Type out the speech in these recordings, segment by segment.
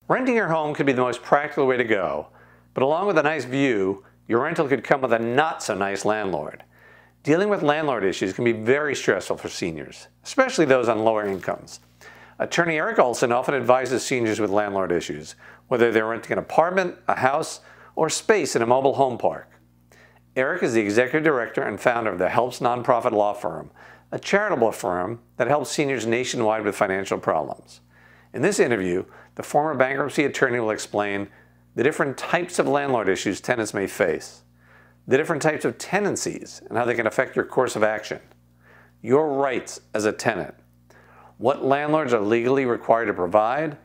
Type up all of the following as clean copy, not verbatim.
Renting your home could be the most practical way to go, but along with a nice view, your rental could come with a not-so-nice landlord. Dealing with landlord issues can be very stressful for seniors, especially those on lower incomes. Attorney Eric Olsen often advises seniors with landlord issues, whether they're renting an apartment, a house, or space in a mobile home park. Eric is the executive director and founder of the Helps nonprofit law firm, a charitable firm that helps seniors nationwide with financial problems. In this interview, the former bankruptcy attorney will explain the different types of landlord issues tenants may face, the different types of tenancies and how they can affect your course of action, your rights as a tenant, what landlords are legally required to provide,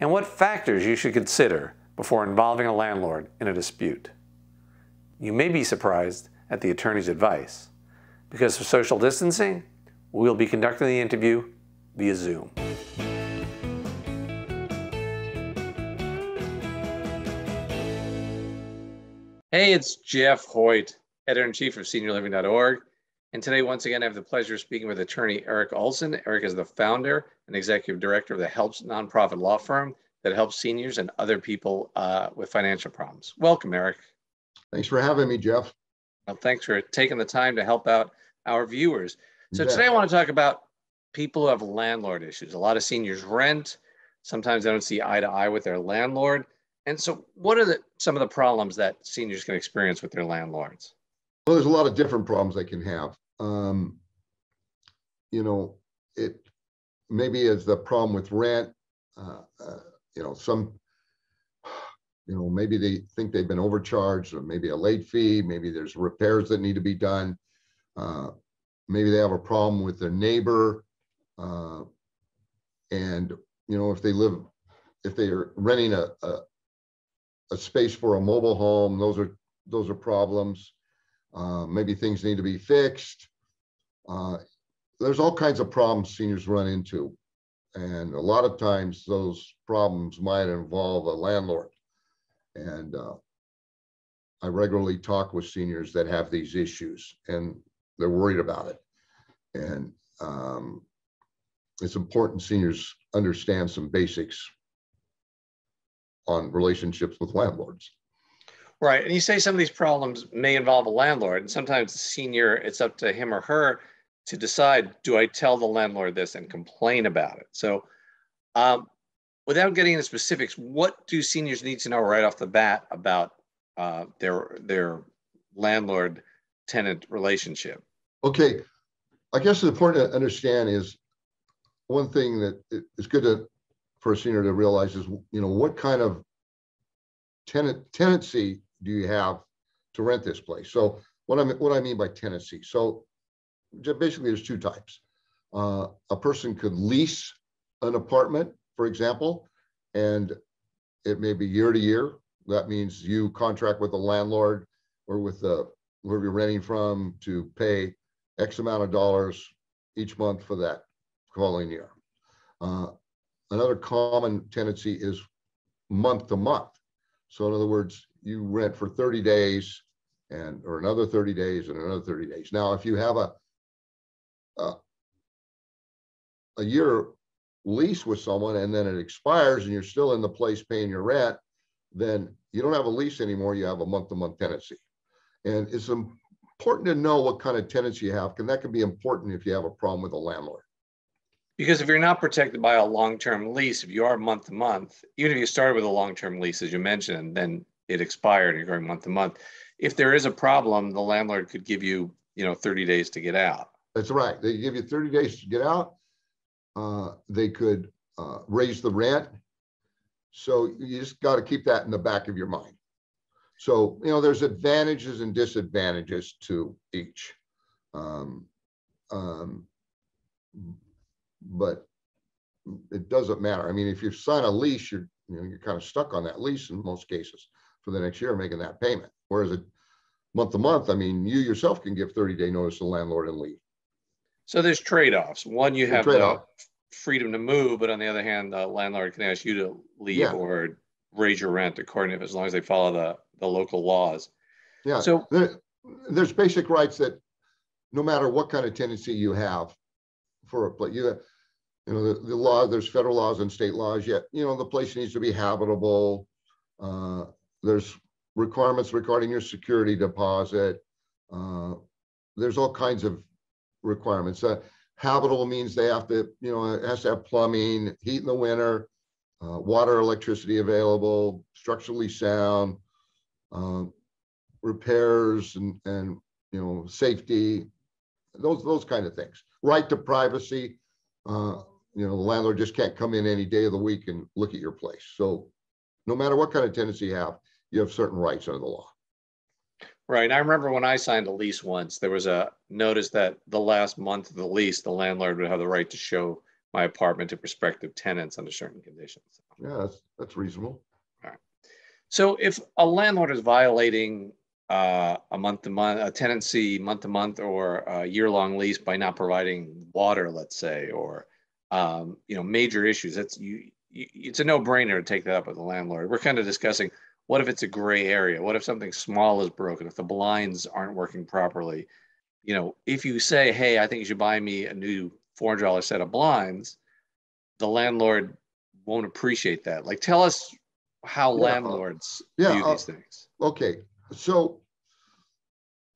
and what factors you should consider before involving a landlord in a dispute. You may be surprised at the attorney's advice. Because of social distancing, we'll be conducting the interview via Zoom. Hey, it's Jeff Hoyt, editor-in-chief of SeniorLiving.Org. And today, once again, I have the pleasure of speaking with attorney Eric Olsen. Eric is the founder and executive director of the Helps nonprofit law firm that helps seniors and other people with financial problems. Welcome, Eric. Thanks for having me, Jeff. Well, thanks for taking the time to help out our viewers. So today I want to talk about people who have landlord issues. A lot of seniors rent. Sometimes they don't see eye to eye with their landlord. And so what are some of the problems that seniors can experience with their landlords? Well, there's a lot of different problems they can have. It maybe is the problem with rent. Maybe they think they've been overcharged, or maybe a late fee. Maybe there's repairs that need to be done. Maybe they have a problem with their neighbor. And, if they're renting a space for a mobile home, those are problems. Maybe things need to be fixed. There's all kinds of problems seniors run into. And a lot of times those problems might involve a landlord. And I regularly talk with seniors that have these issues and they're worried about it. And it's important seniors understand some basics on relationships with landlords. Right. And you say some of these problems may involve a landlord, and sometimes the senior, it's up to him or her to decide, do I tell the landlord this and complain about it? So without getting into specifics, what do seniors need to know right off the bat about their landlord-tenant relationship? Okay. I guess it's important to understand is one thing that is good for a senior to realize is, what kind of tenancy do you have to rent this place? So what I mean by tenancy. So basically there's two types. A person could lease an apartment, for example, and it may be year to year. That means you contract with the landlord or with whoever you're renting from to pay X amount of dollars each month for that following year. Another common tenancy is month to month. So in other words, you rent for 30 days or another 30 days and another 30 days. Now, if you have a year lease with someone and then it expires and you're still in the place paying your rent, then you don't have a lease anymore. You have a month-to-month tenancy. And it's important to know what kind of tenancy you have, because that can be important if you have a problem with a landlord. Because if you're not protected by a long-term lease, if you are month to month, even if you started with a long-term lease, as you mentioned, and then it expired and you're going month to month, if there is a problem, the landlord could give you, 30 days to get out. That's right. They give you 30 days to get out. They could raise the rent. So you just got to keep that in the back of your mind. So, there's advantages and disadvantages to each. But it doesn't matter. I mean, if you sign a lease, you're kind of stuck on that lease in most cases for the next year, making that payment. Whereas a month to month, I mean, you yourself can give 30-day notice to the landlord and leave. So there's trade-offs. One, you have the freedom to move, but on the other hand, the landlord can ask you to leave or raise your rent according, as long as they follow the local laws. Yeah. So there's basic rights that no matter what kind of tenancy you have for a place, You know, the law, there's federal laws and state laws, yet, you know, the place needs to be habitable. There's requirements regarding your security deposit. There's all kinds of requirements. Habitable means they have to, you know, it has to have plumbing, heat in the winter, water, electricity available, structurally sound, repairs and you know, safety, those kind of things. Right to privacy. You know, the landlord just can't come in any day of the week and look at your place. So no matter what kind of tenancy you have certain rights under the law. Right. I remember when I signed a lease once, there was a notice that the last month of the lease, the landlord would have the right to show my apartment to prospective tenants under certain conditions. Yeah, that's reasonable. All right. So if a landlord is violating a month-to-month, a tenancy month-to-month, or a year-long lease by not providing water, let's say, or you know, major issues, it's a no-brainer to take that up with the landlord. We're kind of discussing, what if it's a gray area? What if something small is broken? If the blinds aren't working properly? You know, if you say, hey, I think you should buy me a new $400 set of blinds, the landlord won't appreciate that. Like, tell us how landlords view these things. Okay, so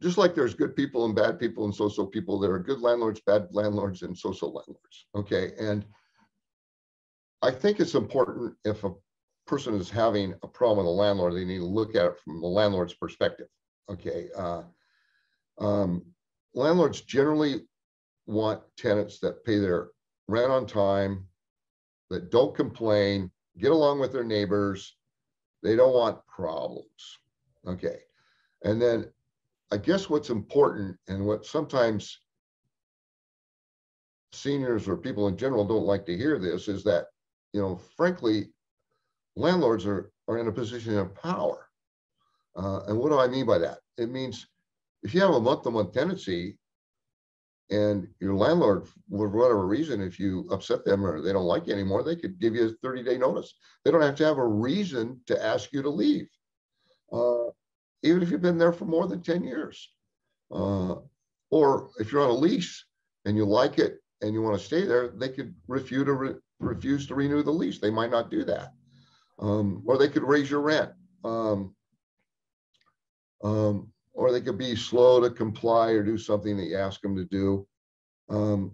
just like there's good people and bad people and so-so people, there are good landlords, bad landlords, and so-so landlords. Okay, and I think it's important, if a person is having a problem with a landlord, they need to look at it from the landlord's perspective. Okay, landlords generally want tenants that pay their rent on time, that don't complain, get along with their neighbors. They don't want problems. Okay, and then I guess what's important, and what sometimes seniors or people in general don't like to hear this, is that, you know, frankly, landlords are in a position of power. And what do I mean by that? It means if you have a month-to-month tenancy and your landlord, for whatever reason, if you upset them or they don't like you anymore, they could give you a 30-day notice. They don't have to have a reason to ask you to leave, even if you've been there for more than 10 years. Or if you're on a lease and you like it and you want to stay there, they could refuse to renew the lease. They might not do that. Or they could raise your rent. Or they could be slow to comply or do something that you ask them to do. And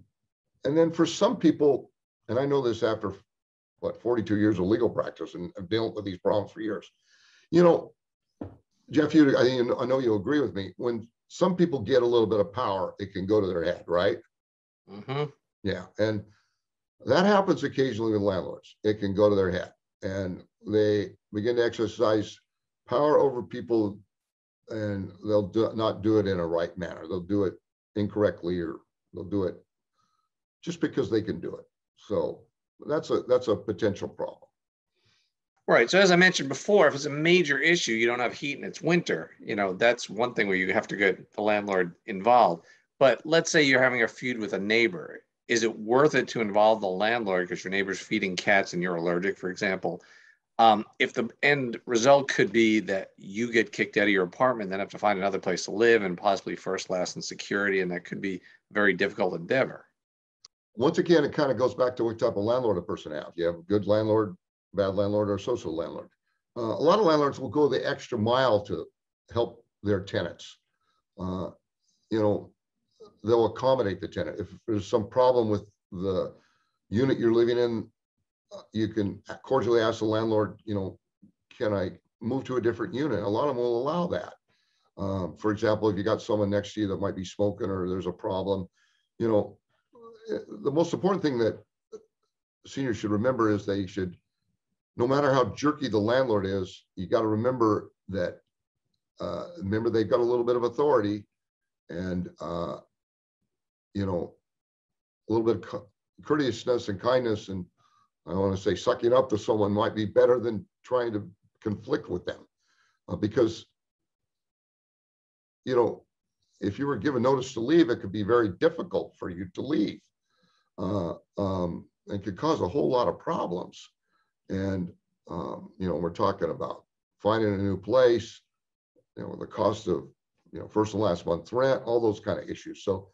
then for some people, and I know this after, 42 years of legal practice, and I've dealt with these problems for years. You know, Jeff, I know you'll agree with me. When some people get a little bit of power, it can go to their head, right? Mm-hmm. Yeah, and that happens occasionally with landlords. It can go to their head, and they begin to exercise power over people, and they'll not do it in a right manner. They'll do it incorrectly, or they'll do it just because they can do it. So that's a potential problem. Right. So as I mentioned before, if it's a major issue, you don't have heat and it's winter, you know, that's one thing where you have to get the landlord involved. But let's say you're having a feud with a neighbor. Is it worth it to involve the landlord because your neighbor's feeding cats and you're allergic, for example? If the end result could be that you get kicked out of your apartment, then have to find another place to live and possibly first, last in security, and that could be a very difficult endeavor. Once again, it kind of goes back to what type of landlord a person has. You have a good landlord, bad landlord, or social landlord. A lot of landlords will go the extra mile to help their tenants. You know, they'll accommodate the tenant. If there's some problem with the unit you're living in, you can cordially ask the landlord, you know, can I move to a different unit? A lot of them will allow that. For example, if you got someone next to you that might be smoking or there's a problem, you know, the most important thing that seniors should remember is they should, no matter how jerky the landlord is, you got to remember that, remember they've got a little bit of authority, and, you know, a little bit of courteousness and kindness, and I want to say sucking up to someone might be better than trying to conflict with them. Because, you know, if you were given notice to leave, it could be very difficult for you to leave. It could cause a whole lot of problems. And, you know, we're talking about finding a new place, you know, the cost of, you know, first and last month's rent, all those kind of issues. So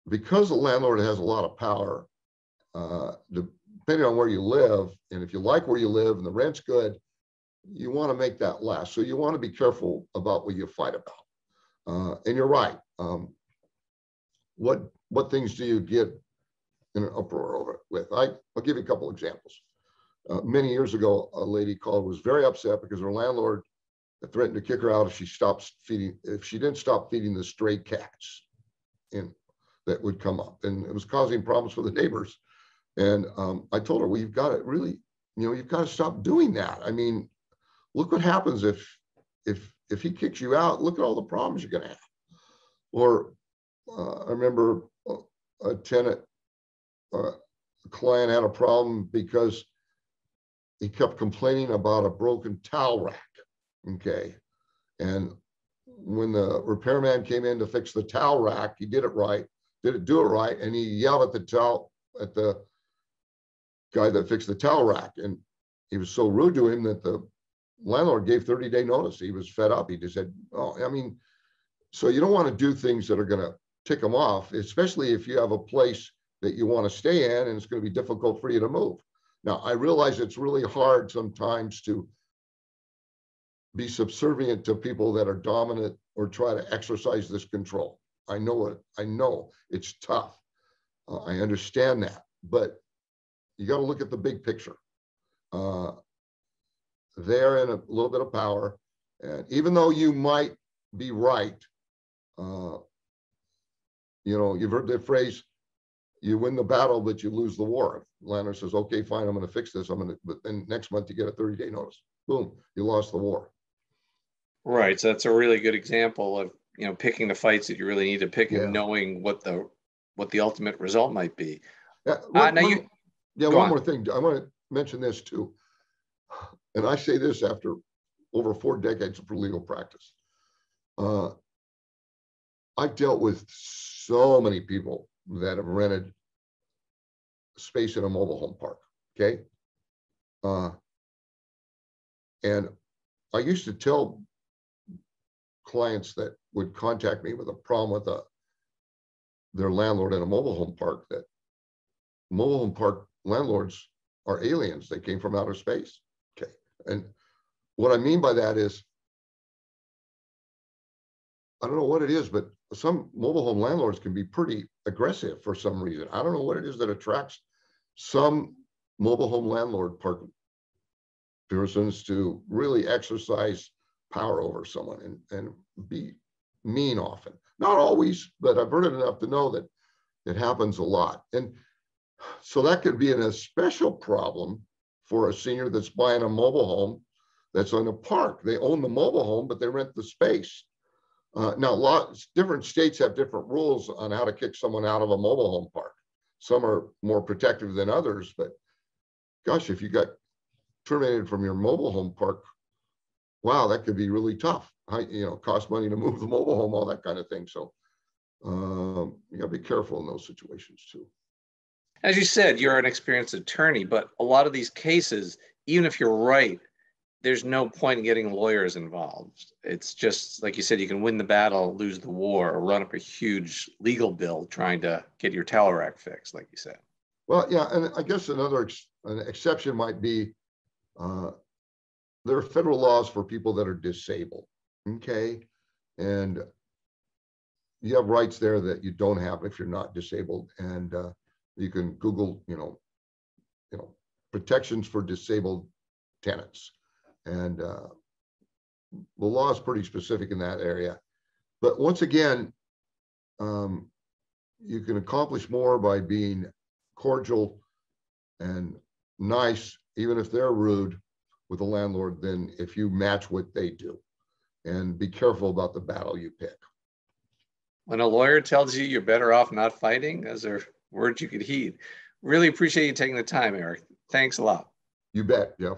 because the landlord has a lot of power, depending on where you live, and if you like where you live and the rent's good, you want to make that last. So you want to be careful about what you fight about. And you're right. What things do you get in an uproar over it with? I'll give you a couple examples. Many years ago, a lady called, was very upset because her landlord threatened to kick her out if she didn't stop feeding the stray cats that would come up, and it was causing problems for the neighbors. And I told her, well, you've got to really, you've got to stop doing that. I mean, look what happens if he kicks you out. Look at all the problems you're going to have. Or I remember a tenant, a client had a problem because he kept complaining about a broken towel rack. Okay. And when the repairman came in to fix the towel rack, he didn't do it right. And he yelled at the guy that fixed the towel rack. And he was so rude to him that the landlord gave 30-day notice. He was fed up. He just said, oh, I mean, so you don't want to do things that are going to tick them off, especially if you have a place that you want to stay in and it's going to be difficult for you to move. Now, I realize it's really hard sometimes to be subservient to people that are dominant or try to exercise this control. I know it's tough. I understand that, but you got to look at the big picture. They're in a little bit of power, and even though you might be right, you've heard the phrase, you win the battle, but you lose the war. The landlord says, okay, fine, I'm going to fix this. But then next month you get a 30-day notice. Boom, you lost the war. Right. So that's a really good example of, picking the fights that you really need to pick and knowing what the ultimate result might be. One more thing. I want to mention this too. And I say this after over 4 decades of legal practice. I've dealt with so many people that have rented space in a mobile home park. Okay. And I used to tell clients that would contact me with a problem with their landlord in a mobile home park that mobile home park landlords are aliens. They came from outer space. Okay. And what I mean by that is, I don't know what it is, but some mobile home landlords can be pretty aggressive for some reason. I don't know what it is that attracts some mobile home landlord park persons to really exercise power over someone and be mean often. Not always, but I've heard it enough to know that it happens a lot. And so that could be a special problem for a senior that's buying a mobile home that's in a park. They own the mobile home, but they rent the space. Now, different states have different rules on how to kick someone out of a mobile home park. Some are more protective than others, but gosh, if you got terminated from your mobile home park, wow, that could be really tough. Cost money to move the mobile home, all that kind of thing. So you got to be careful in those situations too. As you said, you're an experienced attorney, but a lot of these cases, even if you're right, there's no point in getting lawyers involved. It's just, like you said, you can win the battle, lose the war, or run up a huge legal bill trying to get your towel rack fixed, like you said. Well, yeah, and I guess an exception might be there are federal laws for people that are disabled, okay? And you have rights there that you don't have if you're not disabled. And you can Google, protections for disabled tenants. And the law is pretty specific in that area. But once again, you can accomplish more by being cordial and nice, even if they're rude with a landlord, than if you match what they do. And be careful about the battle you pick. When a lawyer tells you you're better off not fighting, those are words you could heed. Really appreciate you taking the time, Eric. Thanks a lot. You bet, Jeff.